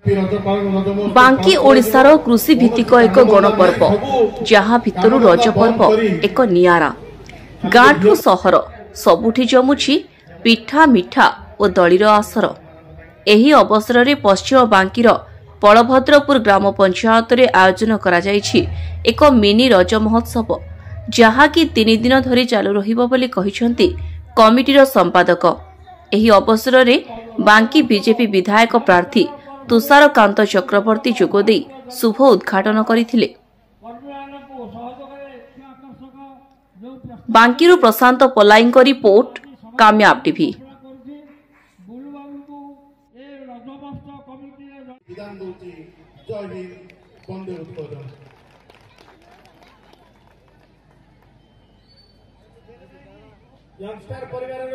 बांकी ओडिशार कृषि भित्तिक एक गणपर्व जहा भितरु रज पर्व एक नियारा गाँठू सहर सबुठी जमुछि पिठा मिठा और दलीर आसर। एही अवसर में पश्चिम बांकीर बलभद्रपुर ग्राम पंचायत रे आयोजन करा जायछि एक मिनी रज महोत्सव जहाँकि 3 दिन धरी चालू रहिबो बोली कहिसंती कमिटीर संपादक। एही अवसर में बांकी बीजेपी विधायक प्रार्थी तुषारकांत चक्रवर्ती जोगदे शुभ उद्घाटन करथिले। बांकीरू प्रशांत पलाईंक रिपोर्ट कामयाब टीवी। यंगस्टर परिवार